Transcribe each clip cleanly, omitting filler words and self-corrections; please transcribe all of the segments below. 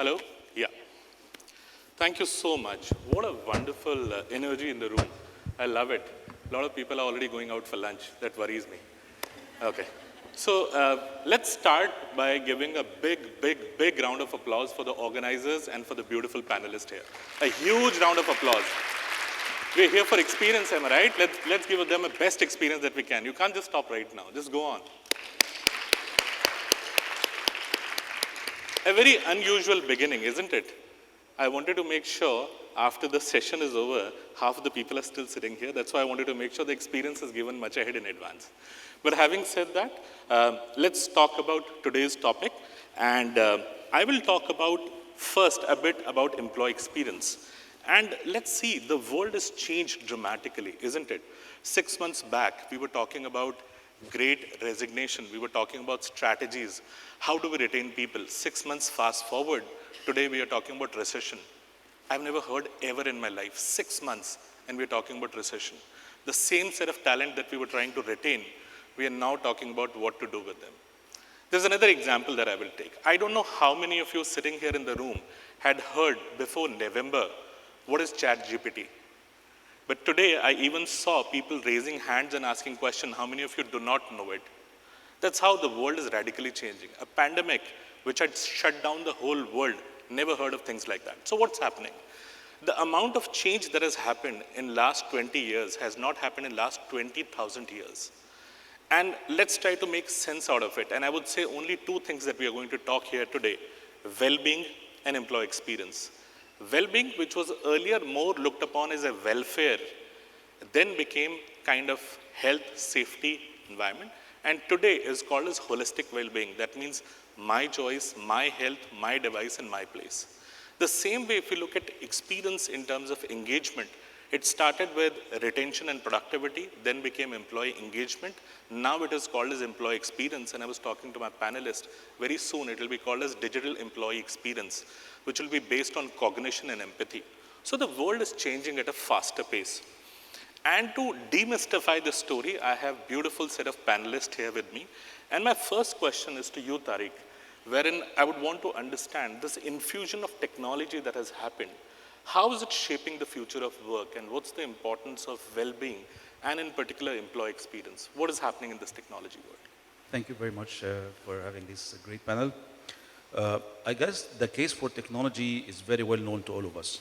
Hello? Yeah. Thank you so much. What a wonderful energy in the room. I love it. A lot of people are already going out for lunch. That worries me. Okay. So let's start by giving a big round of applause for the organizers and for the beautiful panelists here. A huge round of applause. We're here for experience, am I right? Let's give them a best experience that we can. You can't just stop right now. Just go on. A very unusual beginning, isn't it? I wanted to make sure after the session is over, half of the people are still sitting here. That's why I wanted to make sure the experience is given much ahead in advance. But having said that, let's talk about today's topic. And I will talk about first a bit about employee experience. And let's see, the world has changed dramatically, isn't it? 6 months back, we were talking about great resignation. We were talking about strategies. How do we retain people? 6 months fast forward, today we are talking about recession. I've never heard ever in my life, 6 months, and we're talking about recession. The same set of talent that we were trying to retain, we are now talking about what to do with them. There's another example that I will take. I don't know how many of you sitting here in the room had heard before November, what is ChatGPT? But today, I even saw people raising hands and asking questions, how many of you do not know it? That's how the world is radically changing. A pandemic, which had shut down the whole world, never heard of things like that. So what's happening? The amount of change that has happened in last 20 years has not happened in last 20,000 years. And let's try to make sense out of it. And I would say only two things that we are going to talk here today, well-being and employee experience. Well-being, which was earlier more looked upon as a welfare, then became kind of health, safety, environment, and today is called as holistic well-being. That means my choice, my health, my device, and my place. The same way, if you look at experience in terms of engagement, it started with retention and productivity, then became employee engagement. Now it is called as employee experience, and I was talking to my panelist, very soon it will be called as digital employee experience, which will be based on cognition and empathy. So the world is changing at a faster pace. And to demystify the story, I have a beautiful set of panelists here with me. And my first question is to you, Tarek, wherein I would want to understand this infusion of technology that has happened. How is it shaping the future of work, and what's the importance of well-being, and in particular, employee experience? What is happening in this technology world? Thank you very much for having this great panel. I guess the case for technology is very well known to all of us.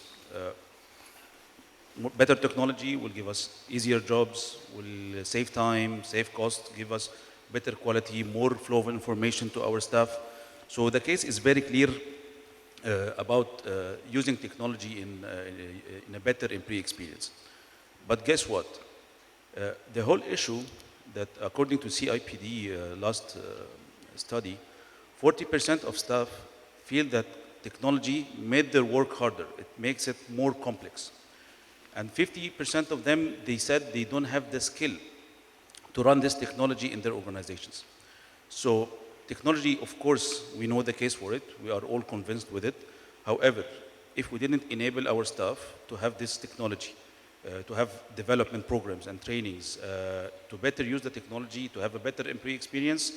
Better technology will give us easier jobs, will save time, save costs, give us better quality, more flow of information to our staff. So the case is very clear about using technology in a better employee experience. But guess what? The whole issue that according to CIPD last study, 40% of staff feel that technology made their work harder. It makes it more complex. And 50% of them, they said they don't have the skill to run this technology in their organizations. So technology, of course, we know the case for it. We are all convinced with it. However, if we didn't enable our staff to have this technology, to have development programs and trainings, to better use the technology, to have a better employee experience,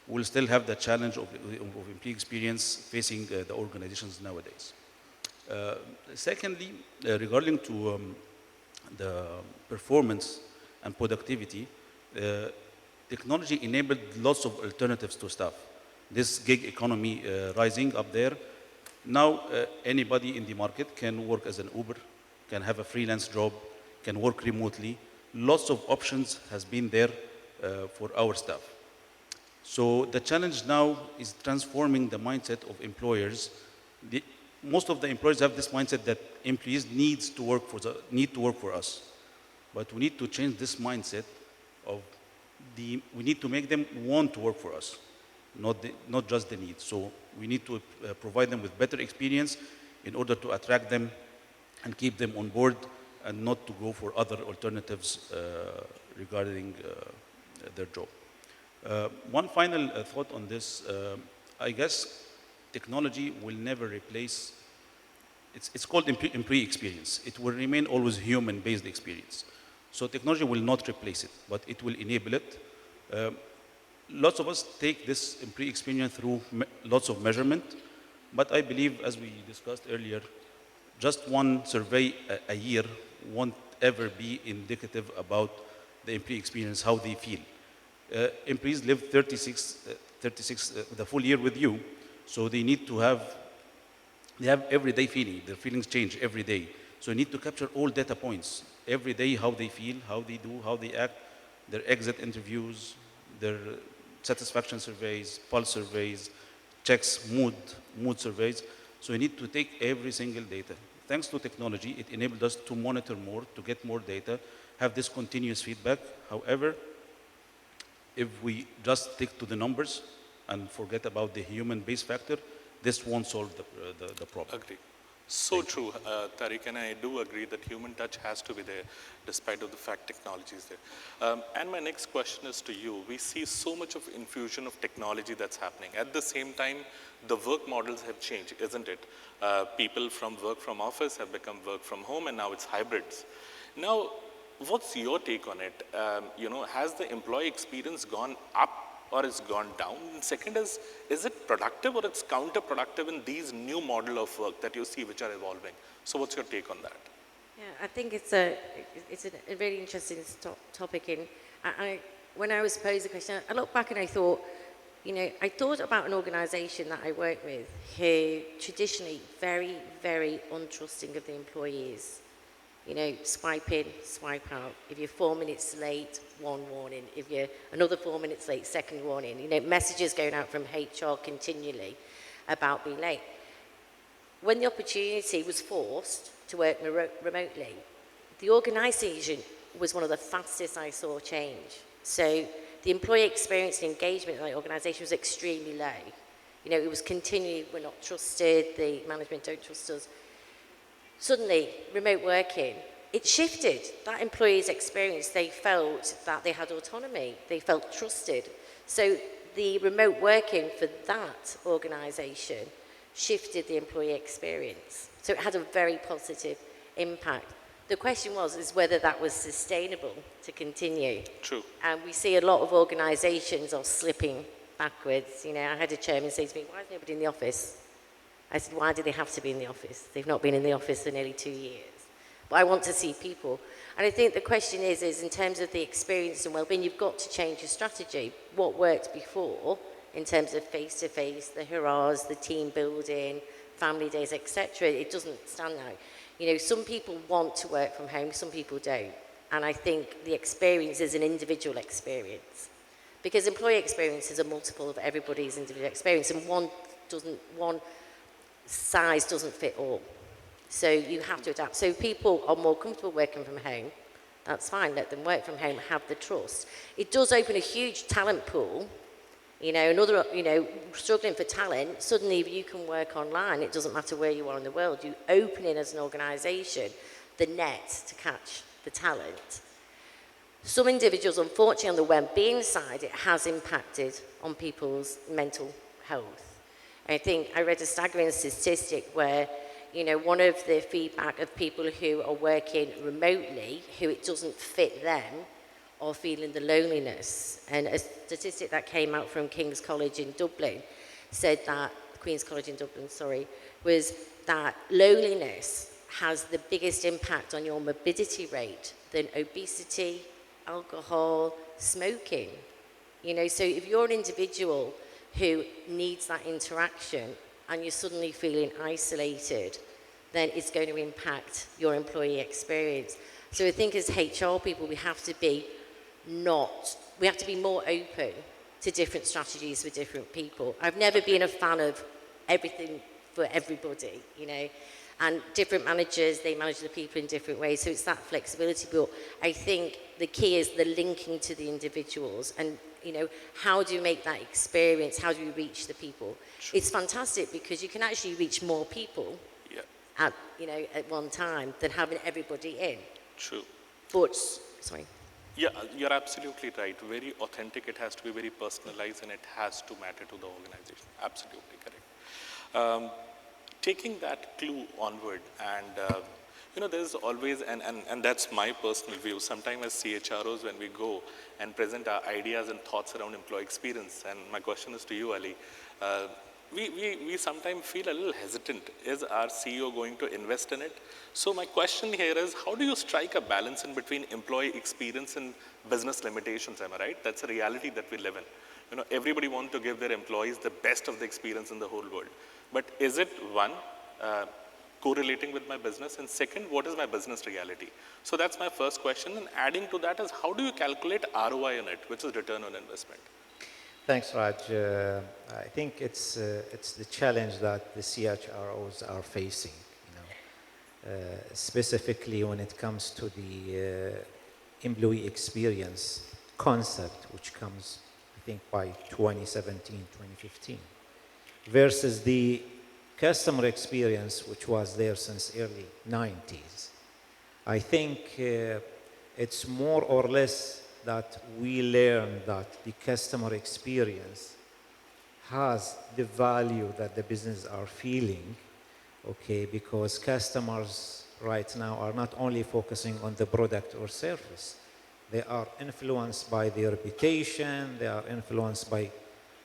we'll still have the challenge of employee experience facing the organizations nowadays. Secondly, regarding to the performance and productivity, technology enabled lots of alternatives to staff. This gig economy rising up there. Now, anybody in the market can work as an Uber, can have a freelance job, can work remotely. Lots of options has been there for our staff. So the challenge now is transforming the mindset of employers. Most of the employers have this mindset that employees need to work for us. But we need to change this mindset of we need to make them want to work for us, not just the need. So we need to provide them with better experience in order to attract them and keep them on board and not to go for other alternatives regarding their job. One final thought on this, I guess technology will never replace, it's called employee experience. It will remain always human-based experience. So technology will not replace it, but it will enable it. Lots of us take this employee experience through lots of measurement. But I believe, as we discussed earlier, just one survey a year won't ever be indicative about the employee experience, how they feel. Employees live 36 the full year with you, so they have everyday feeling. Their feelings change every day. So you need to capture all data points every day, how they feel, how they do, how they act, their exit interviews, their satisfaction surveys, pulse surveys, checks, mood surveys. So you need to take every single data. Thanks to technology, it enabled us to monitor more, to get more data, have this continuous feedback. However, if we just stick to the numbers and forget about the human base factor, this won't solve the problem. Agree. So true, Tariq, and I do agree that human touch has to be there, despite of the fact technology is there. And my next question is to you. We see so much of infusion of technology that's happening. At the same time, the work models have changed, isn't it? People from work from office have become work from home, and now it's hybrids. Now, what's your take on it? Has the employee experience gone up or it's gone down? And second is it productive or it's counterproductive in these new model of work that you see which are evolving? So what's your take on that? Yeah, I think it's a really interesting topic. And when I was posed the question, I looked back and I thought, I thought about an organisation that I work with who traditionally very, very untrusting of the employees. Swipe in, swipe out. If you're 4 minutes late, one warning. If you're another 4 minutes late, second warning. Messages going out from HR continually about being late. When the opportunity was forced to work remotely, the organisation was one of the fastest I saw change. So the employee experience and engagement in that organisation was extremely low. It was continually, we're not trusted, the management don't trust us. Suddenly, remote working, it shifted. That employee's experience, they felt that they had autonomy, they felt trusted. So the remote working for that organisation shifted the employee experience. So it had a very positive impact. The question is whether that was sustainable to continue. True. And we see a lot of organisations are slipping backwards. I had a chairman say to me, why is nobody in the office? I said, why do they have to be in the office? They've not been in the office for nearly 2 years. But I want to see people. And I think the question is in terms of the experience and well-being, you've got to change your strategy. What worked before in terms of face-to-face, the hurrahs, the team building, family days, etc., it doesn't stand now. Some people want to work from home, some people don't. And I think the experience is an individual experience. Because employee experience is a multiple of everybody's individual experience, and one size doesn't fit all. So you have to adapt. So if people are more comfortable working from home, that's fine, let them work from home, have the trust. It does open a huge talent pool. Struggling for talent, suddenly if you can work online, it doesn't matter where you are in the world, you open it as an organisation, the net to catch the talent. Some individuals, unfortunately, on the well-being side, it has impacted on people's mental health. I think I read a staggering statistic where, one of the feedback of people who are working remotely, who it doesn't fit them, are feeling the loneliness. And a statistic that came out from King's College in Dublin said that, Queen's College in Dublin, was that loneliness has the biggest impact on your morbidity rate than obesity, alcohol, smoking. So if you're an individual who needs that interaction and you're suddenly feeling isolated, then it's going to impact your employee experience. So I think as HR people, we have to be more open to different strategies for different people. I've never been a fan of everything for everybody, and different managers, they manage the people in different ways, so it's that flexibility. But I think the key is the linking to the individuals and how do you make that experience? How do you reach the people? True. It's fantastic because you can actually reach more people at one time than having everybody in. True. But, sorry. Yeah, you're absolutely right. Very authentic, it has to be very personalized, and it has to matter to the organization. Absolutely correct. Taking that clue onward, and there's always, and that's my personal view, sometimes as CHROs, when we go and present our ideas and thoughts around employee experience, and my question is to you, Ali, we sometimes feel a little hesitant. Is our CEO going to invest in it? So my question here is, how do you strike a balance in between employee experience and business limitations? Am I right? That's a reality that we live in. Everybody wants to give their employees the best of the experience in the whole world. But is it one, correlating with my business? And second, what is my business reality? So that's my first question. And adding to that is, how do you calculate ROI on it, which is return on investment? Thanks, Raj. I think it's the challenge that the CHROs are facing, specifically when it comes to the employee experience concept, which comes, I think, by 2017, 2015, versus the customer experience, which was there since early 90s. I think it's more or less that we learn that the customer experience has the value that the business are feeling, okay, because customers right now are not only focusing on the product or service, they are influenced by their reputation, they are influenced by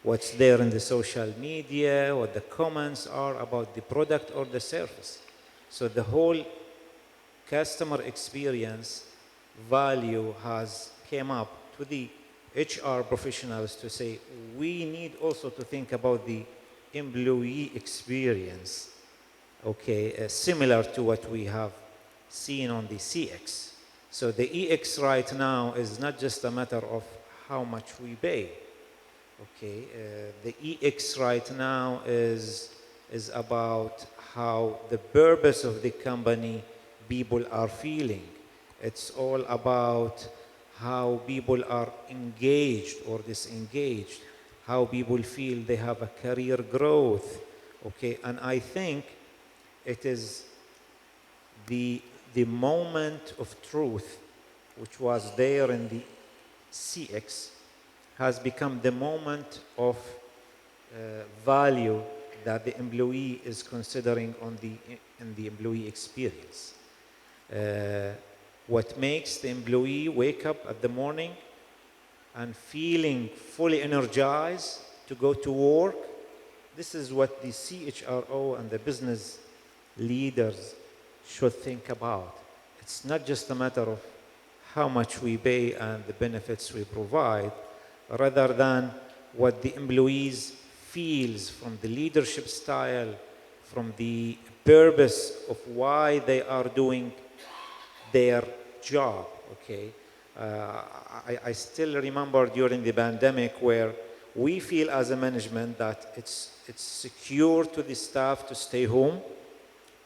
what's there in the social media, what the comments are about the product or the service. So the whole customer experience value has came up to the HR professionals to say, we need also to think about the employee experience, okay, similar to what we have seen on the CX. So the EX right now is not just a matter of how much we pay, okay. The EX right now is about how the purpose of the company people are feeling. It's all about how people are engaged or disengaged, how people feel they have a career growth, okay? And I think it is the moment of truth, which was there in the CX, has become the moment of value that the employee is considering in the employee experience. What makes the employee wake up at the morning and feeling fully energized to go to work, this is what the CHRO and the business leaders should think about. It's not just a matter of how much we pay and the benefits we provide, rather than what the employees feels from the leadership style, from the purpose of why they are doing their job, okay? I still remember during the pandemic where we feel as a management that it's secure to the staff to stay home,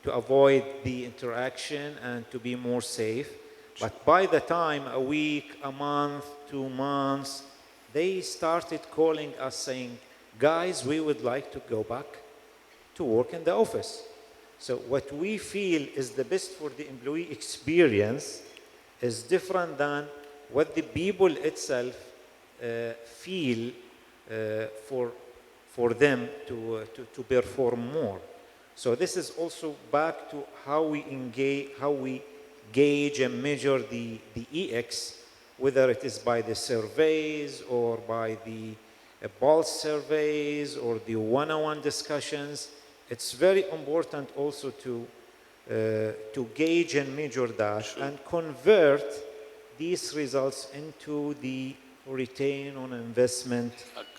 to avoid the interaction and to be more safe. But by the time a week, a month, 2 months, they started calling us saying, guys, we would like to go back to work in the office. So what we feel is the best for the employee experience is different than what the people itself feel for them to perform more. So this is also back to how we engage, how we gauge and measure the EX, whether it is by the surveys or by the pulse surveys or the one-on-one discussions. It's very important also to gauge and measure that, sure, and convert these results into the return on investment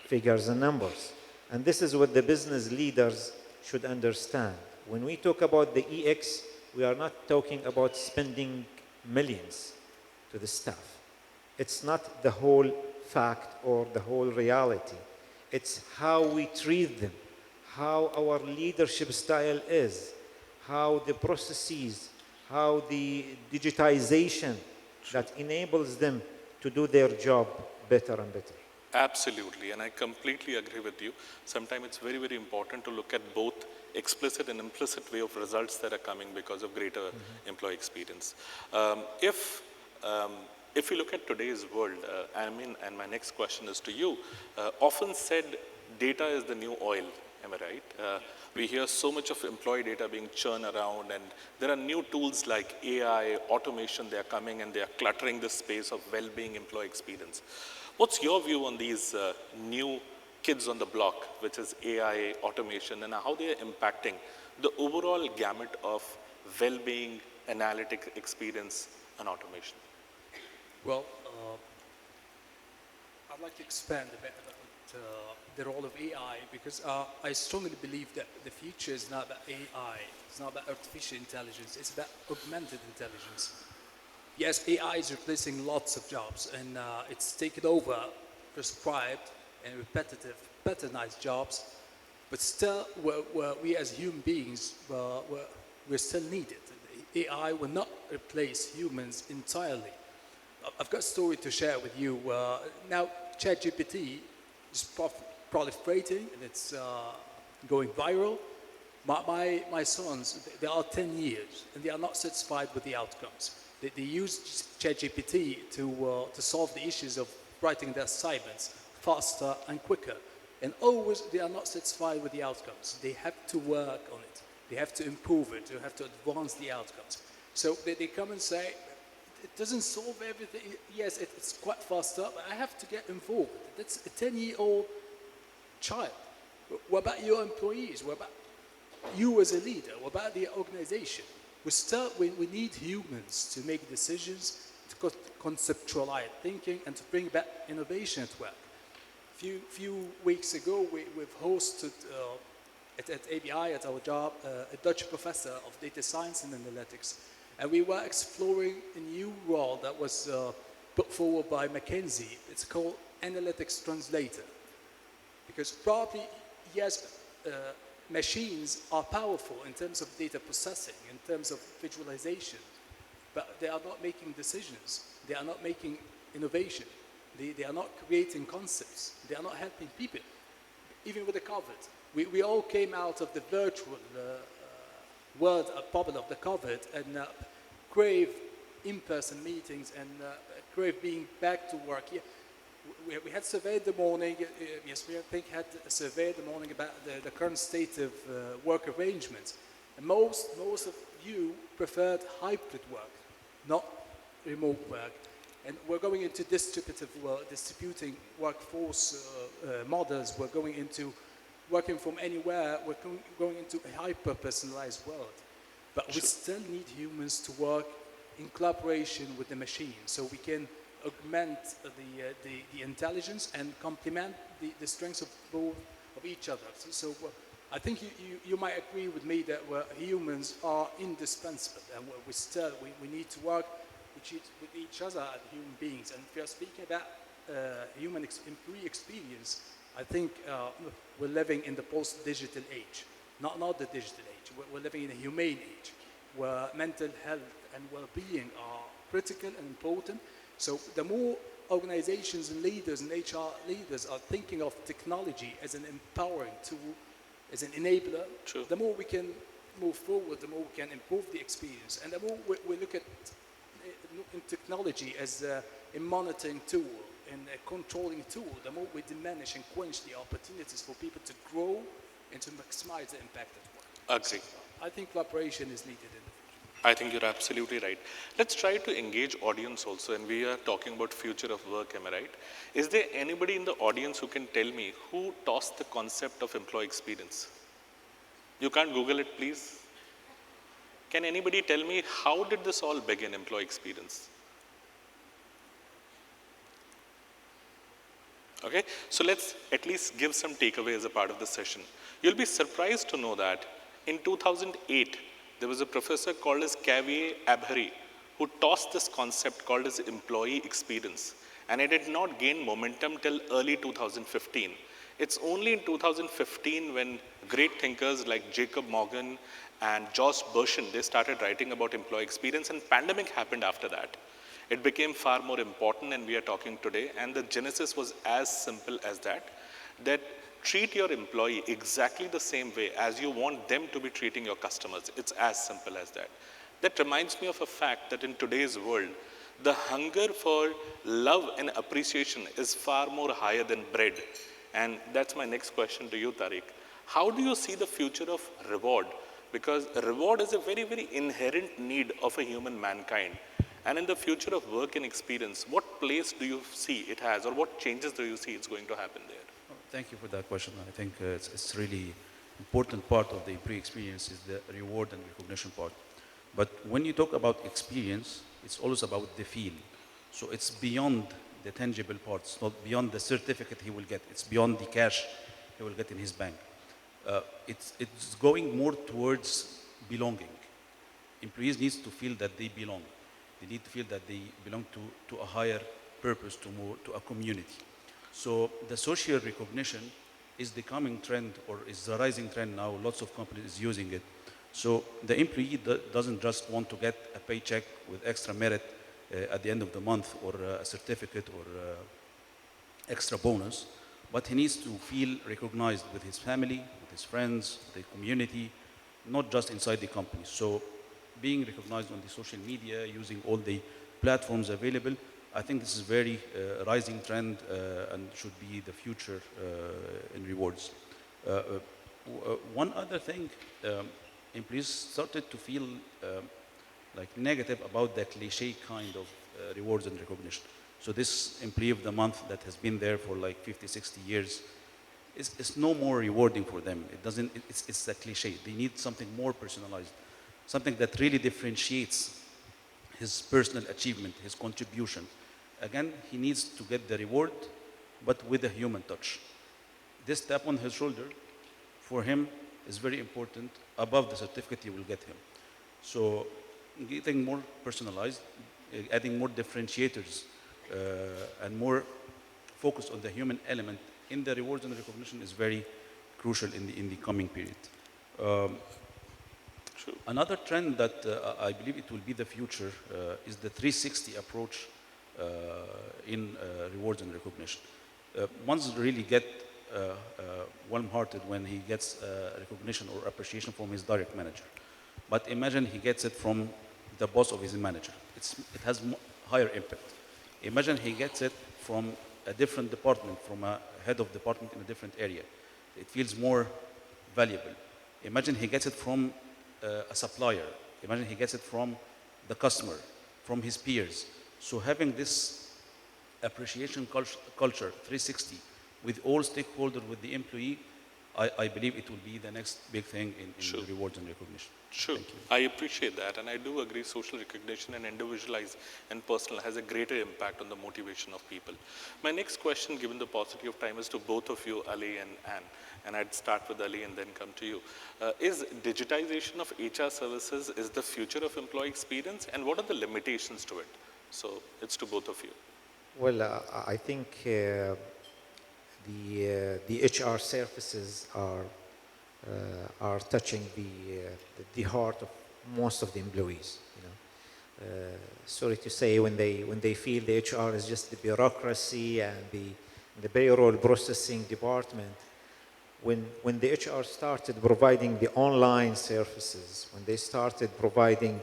figures and numbers. And this is what the business leaders should understand. When we talk about the EX, we are not talking about spending millions to the staff. It's not the whole fact or the whole reality. It's how we treat them, how our leadership style is, how the processes, how the digitization that enables them to do their job better and better. Absolutely, and I completely agree with you. Sometimes it's very, very important to look at both explicit and implicit way of results that are coming because of greater employee experience. If we look at today's world, Amin, and my next question is to you, often said data is the new oil, am I right? We hear so much of employee data being churned around, and there are new tools like AI, automation, they are coming and they are cluttering the space of well-being employee experience. What's your view on these new kids on the block, which is AI, automation, and how they are impacting the overall gamut of well-being, analytic experience, and automation? Well, I'd like to expand a bit about the role of AI, because I strongly believe that the future is not about AI, it's not about artificial intelligence, it's about augmented intelligence. Yes, AI is replacing lots of jobs, and it's taken over prescribed and repetitive, patronized jobs, but still, we as human beings, we're still needed. AI will not replace humans entirely. I've got a story to share with you. Now, ChatGPT is proliferating, and it's going viral. My sons, they are 10 years, and they are not satisfied with the outcomes. They use ChatGPT to solve the issues of writing their assignments faster and quicker. And always, they are not satisfied with the outcomes. They have to work on it. They have to improve it. They have to advance the outcomes. So they come and say, it doesn't solve everything. Yes, it's quite faster, but I have to get involved. That's a 10-year-old child. What about your employees? What about you as a leader? What about the organization? We need humans to make decisions, to conceptualize thinking, and to bring back innovation at work. A few weeks ago, we've hosted at ABI, at our job, a Dutch professor of data science and analytics. And we were exploring a new role that was put forward by McKinsey. It's called analytics translator. Because probably, yes, machines are powerful in terms of data processing, in terms of visualization, but they are not making decisions. They are not making innovation. They are not creating concepts. They are not helping people. Even with the COVID, we all came out of the virtual world, bubble of the COVID, and crave in-person meetings and crave being back to work. Yeah, we had surveyed the morning, yes, we I think had a survey the morning about the current state of work arrangements. And most of you preferred hybrid work, not remote work. And we're going into distributing workforce models. We're going into working from anywhere. We're going into a hyper-personalized world. But we still need humans to work in collaboration with the machine, so we can augment the intelligence and complement the strengths of both of each other. So I think you might agree with me that humans are indispensable, and we need to work with each other as human beings. And if we are speaking about human employee experience, I think we're living in the post-digital age, not the digital age. We're living in a humane age where mental health and well-being are critical and important. So the more organizations and leaders and HR leaders are thinking of technology as an empowering tool, as an enabler, True. The more we can move forward, the more we can improve the experience. And the more we look at in technology as a monitoring tool and a controlling tool, the more we diminish and quench the opportunities for people to grow and to maximize the impact at work. Agree. So I think collaboration is needed in the future. I think you're absolutely right. Let's try to engage audience also, and we are talking about future of work, am I right? Is there anybody in the audience who can tell me who tossed the concept of employee experience? You can't Google it, please? Can anybody tell me how did this all begin, employee experience? Okay, so let's at least give some takeaway as a part of the session. You'll be surprised to know that in 2008, there was a professor called as Kaveh Abhari who tossed this concept called as employee experience. And it did not gain momentum till early 2015. It's only in 2015 when great thinkers like Jacob Morgan and Josh Bersin, they started writing about employee experience, and pandemic happened after that. It became far more important, and we are talking today, and the genesis was as simple as that treat your employee exactly the same way as you want them to be treating your customers. It's as simple as that. That reminds me of a fact that in today's world, the hunger for love and appreciation is far more higher than bread. And that's my next question to you, Tarek. How do you see the future of reward? Because reward is a very, very inherent need of a human mankind. And in the future of work and experience, what place do you see it has, or what changes do you see it's going to happen there? Thank you for that question. I think it's really important part of the employee experience is the reward and recognition part. But when you talk about experience, it's always about the feel. So it's beyond the tangible parts, not beyond the certificate he will get. It's beyond the cash he will get in his bank. It's going more towards belonging. Employees need to feel that they belong. They need to feel that they belong to a higher purpose, to a community. So the social recognition is the coming trend or is the rising trend now. Lots of companies using it. So the employee doesn't just want to get a paycheck with extra merit at the end of the month or a certificate or extra bonus, but he needs to feel recognized with his family, with his friends, the community, not just inside the company. So being recognized on the social media, using all the platforms available, I think this is very rising trend and should be the future in rewards. One other thing, employees started to feel like negative about the cliche kind of rewards and recognition. So this employee of the month that has been there for like 50, 60 years, it's no more rewarding for them. It's a cliche. They need something more personalized, something that really differentiates his personal achievement, his contribution. Again, he needs to get the reward, but with a human touch. This tap on his shoulder, for him, is very important above the certificate you will get him. So getting more personalized, adding more differentiators, and more focus on the human element in the rewards and recognition is very crucial in the coming period. Another trend that I believe it will be the future is the 360 approach in rewards and recognition. One's really get warm-hearted when he gets recognition or appreciation from his direct manager. But imagine he gets it from the boss of his manager. It has higher impact. Imagine he gets it from a different department, from a head of department in a different area. It feels more valuable. Imagine he gets it from a supplier. Imagine he gets it from the customer, from his peers. So having this appreciation culture 360 with all stakeholders, with the employee, I believe it will be the next big thing in the rewards and recognition. Sure, I appreciate that, and I do agree social recognition and individualized and personal has a greater impact on the motivation of people. My next question, given the paucity of time, is to both of you, Ali and Anne, and I'd start with Ali and then come to you. Is digitization of HR services is the future of employee experience, and what are the limitations to it? So it's to both of you. Well, I think the HR services are touching the heart of most of the employees. You know, sorry to say, when they feel the HR is just the bureaucracy and the payroll processing department. When the HR started providing the online services, when they started providing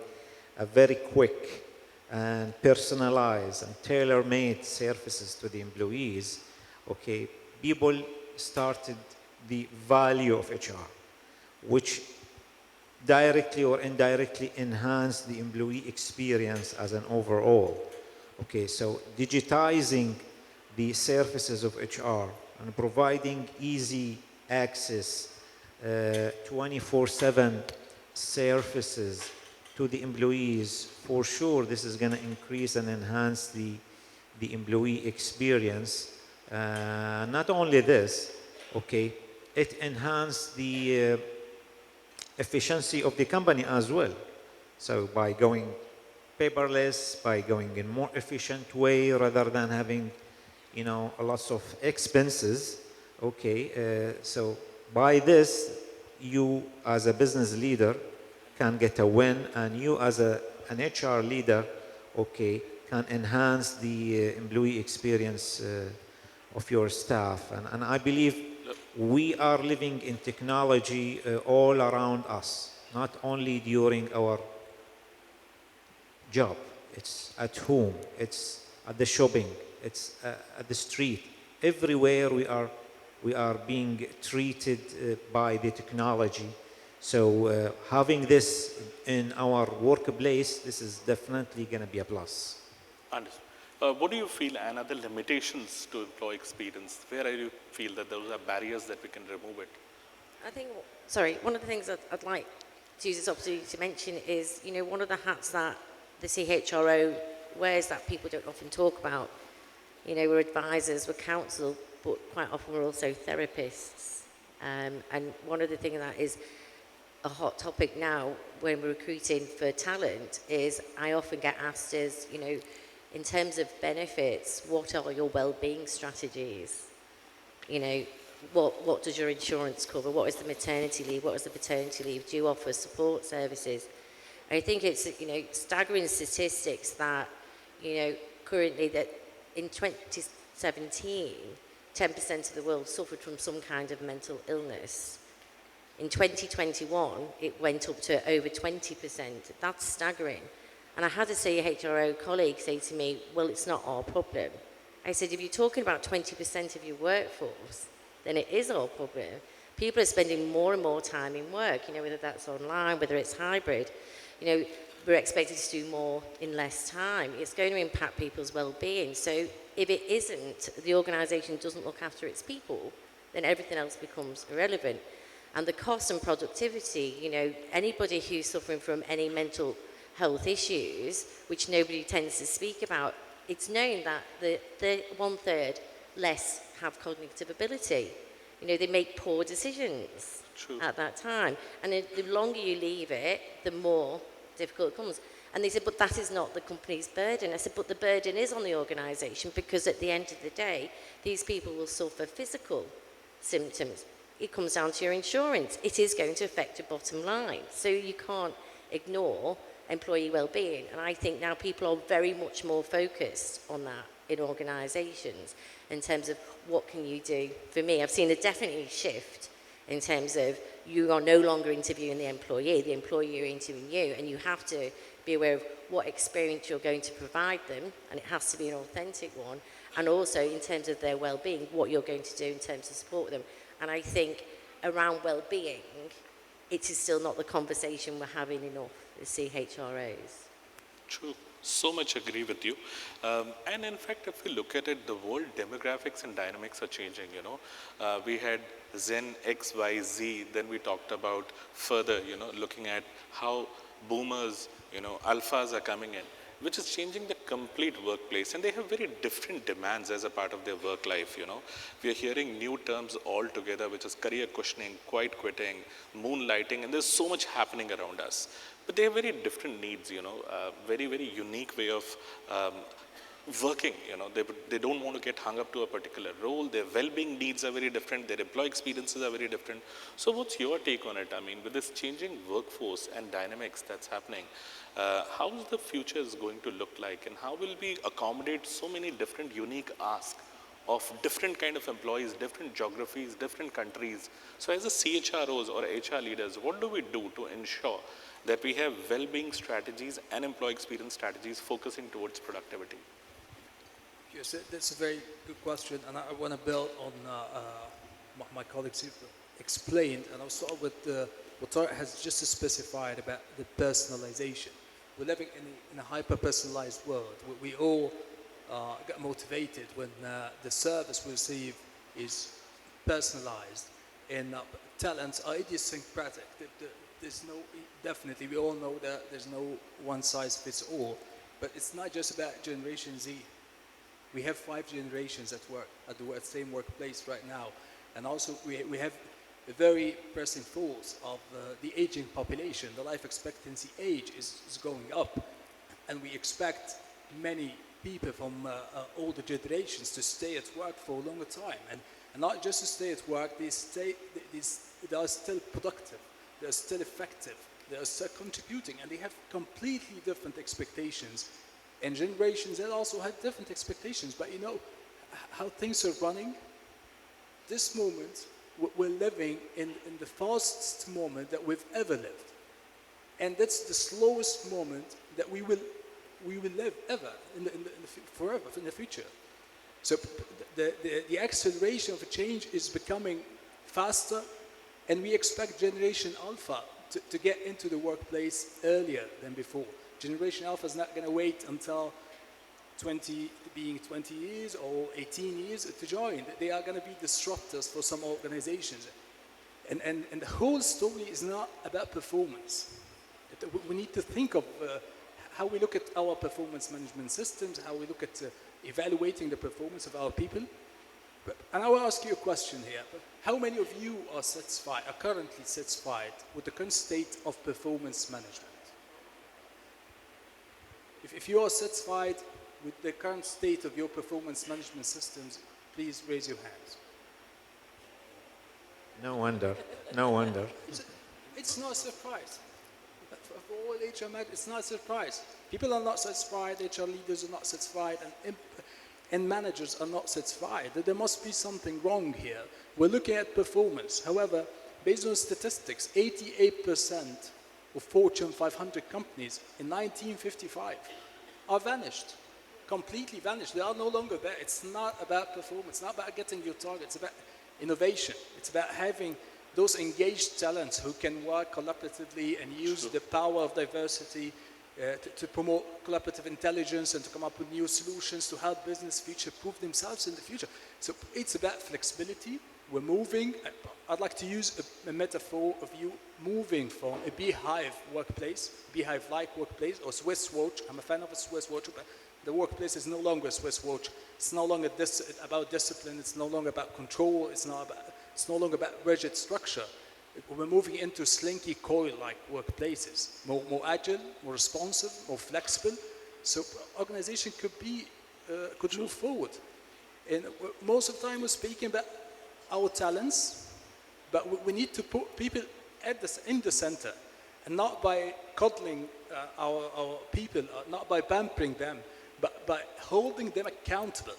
a very quick and personalized and tailor-made services to the employees, okay, people started the value of HR, which directly or indirectly enhanced the employee experience as an overall. Okay, so digitizing the services of HR and providing easy access, 24/7 services to the employees, for sure this is going to increase and enhance the employee experience. Not only this, okay, it enhanced the efficiency of the company as well. So by going paperless, by going in more efficient way rather than having, you know, lots of expenses, okay, so by this, you as a business leader can get a win, and you as an HR leader, okay, can enhance the employee experience of your staff. And I believe we are living in technology all around us, not only during our job. It's at home, it's at the shopping, it's at the street. Everywhere we are being treated by the technology. So having this in our workplace, this is definitely going to be a plus. Understood. What do you feel, and are the limitations to employee experience? Where do you feel that those are barriers that we can remove it? I think, sorry, one of the things I'd like to use this opportunity to mention is, you know, one of the hats that the CHRO wears that people don't often talk about. You know, we're advisors, we're counsel, but quite often we're also therapists. And one of the things that is a hot topic now when we're recruiting for talent is I often get asked is, you know, in terms of benefits, what are your well-being strategies? You know, what does your insurance cover? What is the maternity leave? What is the paternity leave? Do you offer support services? I think it's, you know, staggering statistics that, you know, currently that in 2017, 10% of the world suffered from some kind of mental illness. In 2021, it went up to over 20%. That's staggering. And I had a CHRO colleague say to me, well, it's not our problem. I said, if you're talking about 20% of your workforce, then it is our problem. People are spending more and more time in work, you know, whether that's online, whether it's hybrid. You know, we're expected to do more in less time. It's going to impact people's well-being. So if it isn't, the organisation doesn't look after its people, then everything else becomes irrelevant. And the cost and productivity, you know, anybody who's suffering from any mental health issues, which nobody tends to speak about, it's known that the 1/3 less have cognitive ability. You know, they make poor decisions at that time. And the longer you leave it, the more difficult it comes. And they said, but that is not the company's burden. I said, but the burden is on the organisation because at the end of the day, these people will suffer physical symptoms. It comes down to your insurance. It is going to affect your bottom line. So you can't ignore employee well-being. And I think now people are very much more focused on that in organisations in terms of what can you do. For me, I've seen a definitely shift in terms of you are no longer interviewing the employee are interviewing you, and you have to be aware of what experience you're going to provide them, and it has to be an authentic one, and also in terms of their well-being, what you're going to do in terms of support them. And I think around well-being, it is still not the conversation we're having enough as CHROs. True. So much agree with you. And in fact, if we look at it, the world demographics and dynamics are changing, you know. We had Zen X, Y, Z, then we talked about further, you know, looking at how boomers, you know, alphas are coming in, which is changing the complete workplace. And they have very different demands as a part of their work life, you know. We are hearing new terms altogether, which is career cushioning, quiet quitting, moonlighting, and there's so much happening around us. But they have very different needs, you know, very, very unique way of working, you know. They don't want to get hung up to a particular role. Their well-being needs are very different. Their employee experiences are very different. So what's your take on it? I mean, with this changing workforce and dynamics that's happening, how is the future is going to look like, and how will we accommodate so many different unique asks of different kind of employees, different geographies, different countries? So as a CHROs or HR leaders, what do we do to ensure that we have well-being strategies and employee experience strategies focusing towards productivity? Yes, that's a very good question, and I want to build on my colleagues explained, and I'll start with what Tarek has just specified about the personalization. We're living in a hyper-personalized world. We all get motivated when the service we receive is personalized, and talents are idiosyncratic. There's no, definitely, we all know that there's no one size fits all, but it's not just about Generation Z. We have 5 generations at work, at the same workplace right now. And also we have a very pressing thoughts of the aging population. The life expectancy age is going up, and we expect many people from older generations to stay at work for a longer time. And not just to stay at work, they are still productive, they're still effective, they're still contributing, and they have completely different expectations. And generations that also had different expectations. But you know how things are running? This moment, we're living in the fastest moment that we've ever lived. And that's the slowest moment that we will live ever, forever, in the future. So the acceleration of a change is becoming faster, and we expect Generation Alpha to get into the workplace earlier than before. Generation Alpha is not going to wait until being 20 years or 18 years to join. They are going to be disruptors for some organizations. And the whole story is not about performance. We need to think of how we look at our performance management systems, how we look at evaluating the performance of our people. And I will ask you a question here. How many of you are currently satisfied with the current state of performance management? If you are satisfied with the current state of your performance management systems, please raise your hands. No wonder. No wonder. It's not a surprise. For all HR managers, it's not a surprise. People are not satisfied, HR leaders are not satisfied, and managers are not satisfied. There must be something wrong here. We're looking at performance. However, based on statistics, 88% of Fortune 500 companies in 1955 are vanished, completely vanished. They are no longer there. It's not about performance. It's not about getting your target. It's about innovation. It's about having those engaged talents who can work collaboratively and use the power of diversity to promote collaborative intelligence and to come up with new solutions to help business future-proof themselves in the future. So it's about flexibility. We're moving. I'd like to use a metaphor of you moving from a beehive workplace, beehive-like workplace, or Swiss watch. I'm a fan of a Swiss watch, but the workplace is no longer a Swiss watch. It's no longer about discipline. It's no longer about control. It's no longer about rigid structure. We're moving into slinky coil-like workplaces, more agile, more responsive, more flexible. So organization could move forward. And most of the time we're speaking about our talents, but we need to put people in the center, and not by coddling our people, not by pampering them, but by holding them accountable.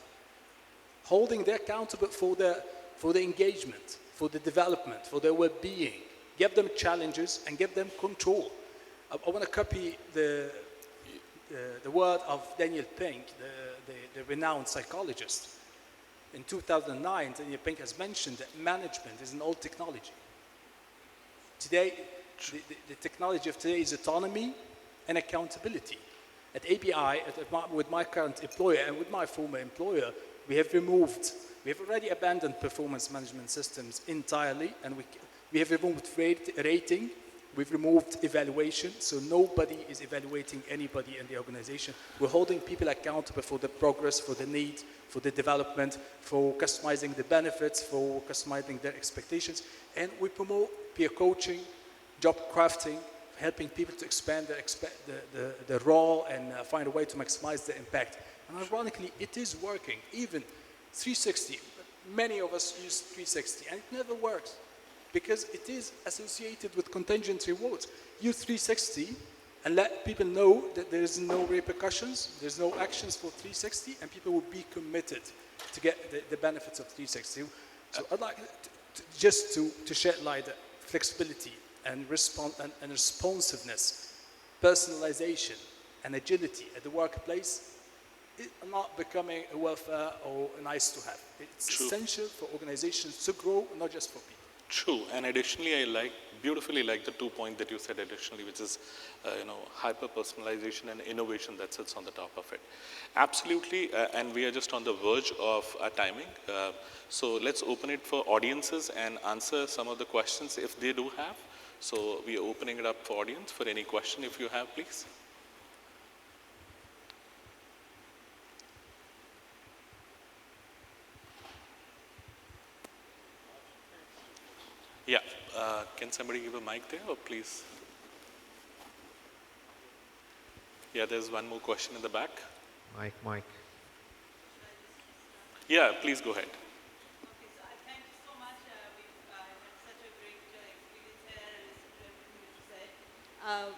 Holding them accountable for the engagement, for the development, for their well-being. Give them challenges and give them control. I want to copy the word of Daniel Pink, the renowned psychologist. In 2009, Daniel Pink has mentioned that management is an old technology. Today, the technology of today is autonomy and accountability. At ABI, with my current employer and with my former employer, we have already abandoned performance management systems entirely, and we have removed rating, we've removed evaluation, so nobody is evaluating anybody in the organization. We're holding people accountable for the progress, for the need, for the development, for customizing the benefits, for customizing their expectations, and we promote peer coaching, job crafting, helping people to expand the role and find a way to maximize the impact. And ironically, it is working. Even 360, many of us use 360, and it never works because it is associated with contingent rewards. Use 360 and let people know that there is no repercussions, there's no actions for 360, and people will be committed to get the benefits of 360. So I'd like to shed light that flexibility and responsiveness, personalization, and agility at the workplace is not becoming a welfare or a nice to have. It's essential for organizations to grow, not just for people. True, and additionally, I beautifully like the 2 points that you said additionally, which is, hyper-personalization and innovation that sits on the top of it. Absolutely, and we are just on the verge of our timing. So let's open it for audiences and answer some of the questions if they do have. So we are opening it up for audience for any question if you have, please. Yeah, can somebody give a mic there, or please? Yeah, there's one more question in the back. Mike. Yeah, please go ahead. Okay, so I thank you so much. We've had such a great experience here and listened to everything that you said.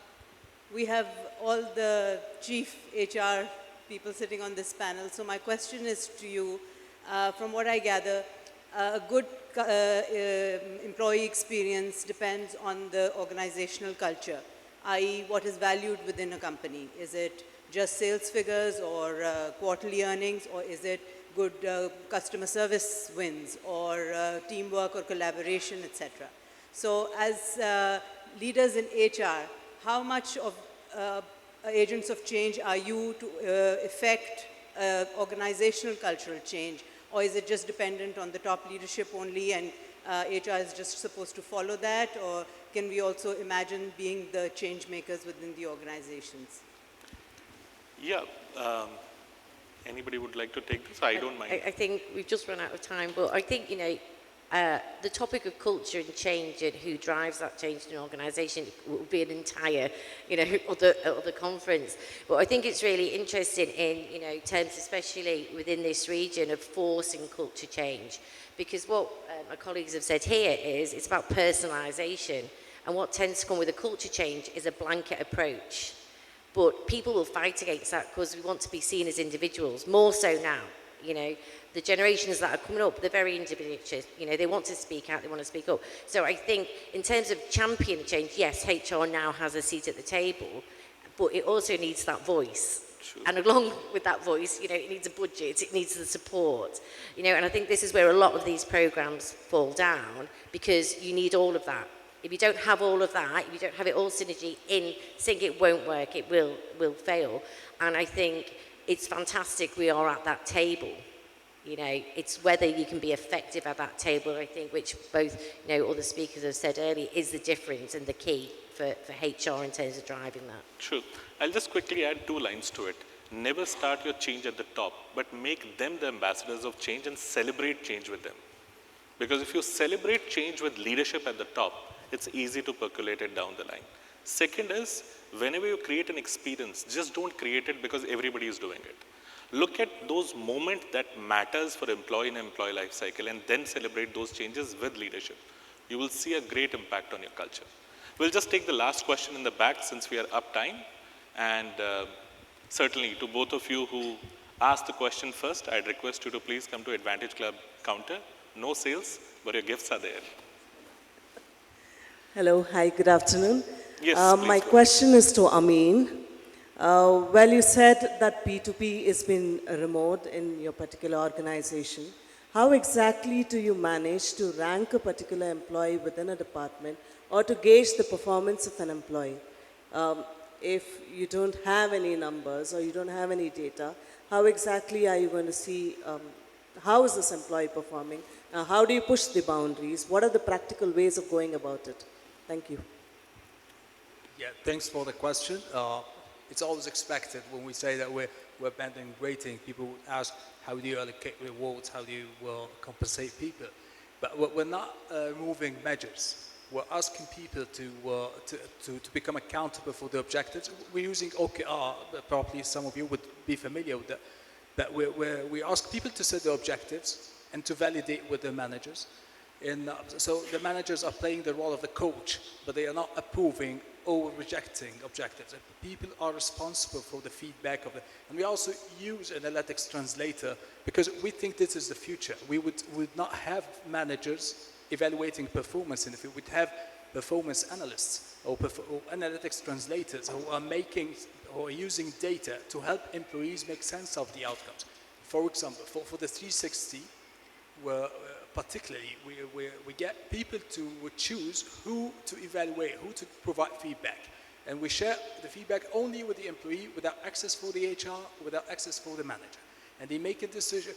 We have all the chief HR people sitting on this panel. So my question is to you. From what I gather, a good employee experience depends on the organizational culture, i.e. what is valued within a company. Is it just sales figures or quarterly earnings, or is it good customer service wins or teamwork or collaboration, etc. So as leaders in HR, how much of agents of change are you to affect organizational cultural change? Or is it just dependent on the top leadership only and HR is just supposed to follow that? Or can we also imagine being the change makers within the organizations? Yeah. Anybody would like to take this? I don't mind. I think we've just run out of time, but I think, the topic of culture and change and who drives that change in an organisation will be an entire, other conference. But I think it's really interesting in, terms especially within this region of forcing culture change. Because what my colleagues have said here is it's about personalisation. And what tends to come with a culture change is a blanket approach. But people will fight against that because we want to be seen as individuals, more so now. The generations that are coming up, they're very individualist. They want to speak out, they want to speak up. So I think in terms of championing change, yes, HR now has a seat at the table, but it also needs that voice. True. And along with that voice, it needs a budget, it needs the support. And I think this is where a lot of these programs fall down, because you need all of that. If you don't have all of that, if you don't have it all synergy in sync, it won't work, it will fail. And I think it's fantastic we are at that table. It's whether you can be effective at that table, I think, which both, other speakers have said earlier, is the difference and the key for HR in terms of driving that. True. I'll just quickly add 2 lines to it. Never start your change at the top, but make them the ambassadors of change and celebrate change with them. Because if you celebrate change with leadership at the top, it's easy to percolate it down the line. Second is, whenever you create an experience, just don't create it because everybody is doing it. Look at those moments that matters for employee and employee life cycle and then celebrate those changes with leadership. You will see a great impact on your culture. We'll just take the last question in the back since we are up time. And certainly to both of you who asked the question first, I'd request you to please come to Advantage Club counter. No sales, but your gifts are there. Hello, hi, good afternoon. Yes, my question is to Amin. Well, you said that P2P has been remote in your particular organization. How exactly do you manage to rank a particular employee within a department or to gauge the performance of an employee? If you don't have any numbers or you don't have any data, how exactly are you going to see how is this employee performing? How do you push the boundaries? What are the practical ways of going about it? Thank you. Yeah, thanks for the question. It's always expected when we say that we're abandoning rating. People would ask, how do you allocate rewards? How do you compensate people? But we're not removing measures. We're asking people to become accountable for the objectives. We're using OKR, probably some of you would be familiar with that. That we ask people to set their objectives and to validate with their managers. And so the managers are playing the role of the coach, but they are not approving or rejecting objectives. And people are responsible for the feedback of it. And we also use analytics translator because we think this is the future. We would not have managers evaluating performance in the field. We'd have performance analysts or analytics translators who are making or using data to help employees make sense of the outcomes. For example, for the 360, where particularly we get people to choose who to evaluate, who to provide feedback. And we share the feedback only with the employee without access for the HR, without access for the manager. And they make a decision,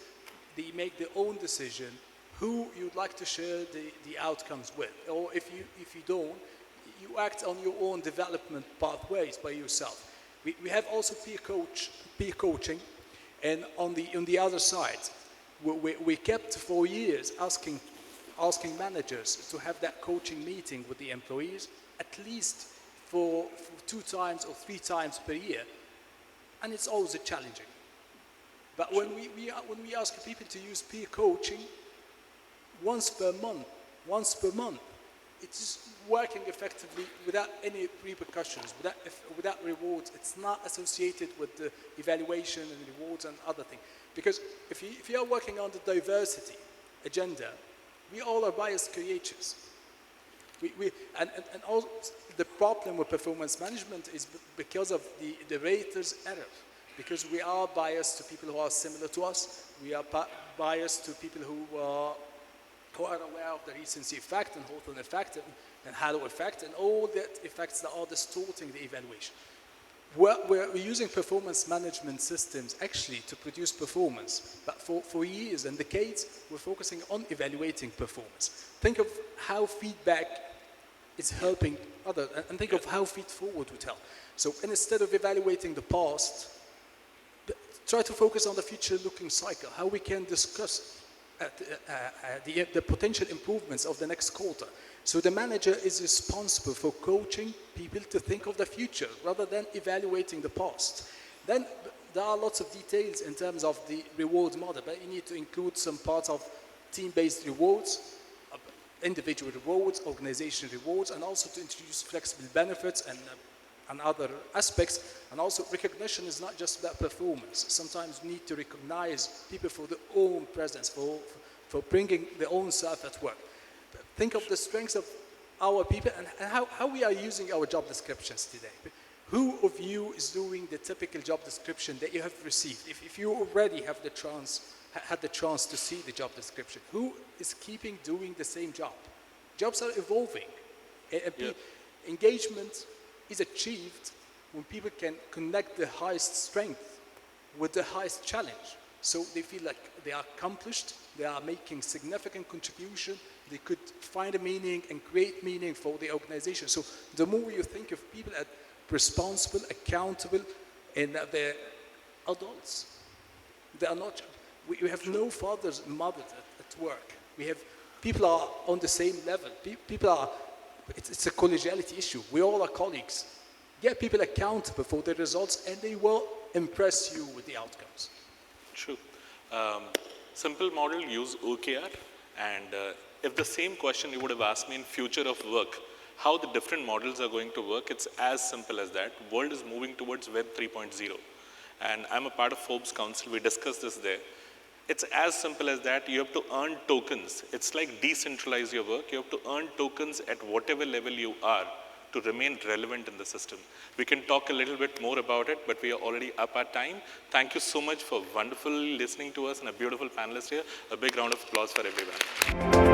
they make their own decision who you'd like to share the outcomes with. Or if you don't, you act on your own development pathways by yourself. We have also peer coaching, and on the other side, we kept for years asking managers to have that coaching meeting with the employees at least for 2 times or 3 times per year, and it's always challenging. But when we ask people to use peer coaching once per month, it's working effectively without any repercussions, without rewards. It's not associated with the evaluation and rewards and other things. Because if you are working on the diversity agenda, we all are bias creatures. And also the problem with performance management is because of the rater's error. Because we are biased to people who are similar to us. We are biased to people who are aware of the recency effect and Hawthorne effect and halo effect and all that effects that are distorting the evaluation. we're using performance management systems actually to produce performance, but for years and decades, we're focusing on evaluating performance. Think of how feedback is helping others, and think of how feed forward would help. So instead of evaluating the past, try to focus on the future-looking cycle, how we can discuss the potential improvements of the next quarter. So the manager is responsible for coaching people to think of the future rather than evaluating the past. Then there are lots of details in terms of the reward model, but you need to include some parts of team-based rewards, individual rewards, organization rewards, and also to introduce flexible benefits and other aspects. And also recognition is not just about performance. Sometimes we need to recognize people for their own presence, for bringing their own self at work. Think of the strengths of our people and how we are using our job descriptions today. Who of you is doing the typical job description that you have received? If you already have had the chance to see the job description, who is keeping doing the same job? Jobs are evolving. Engagement is achieved when people can connect the highest strength with the highest challenge. So they feel like they are accomplished, they are making significant contribution, they could find a meaning and create meaning for the organization. So the more you think of people as responsible, accountable, and that they're adults. They are not, we have no fathers and mothers at work. We have, people are on the same level. People are, it's a collegiality issue. We all are colleagues. Get people accountable for the results and they will impress you with the outcomes. True. Simple model, use OKR. And if the same question you would have asked me in future of work, how the different models are going to work, it's as simple as that. World is moving towards Web 3.0. And I'm a part of Forbes Council. We discussed this there. It's as simple as that. You have to earn tokens. It's like decentralize your work. You have to earn tokens at whatever level you are to remain relevant in the system. We can talk a little bit more about it, but we are already up our time. Thank you so much for wonderfully listening to us and a beautiful panelist here. A big round of applause for everyone.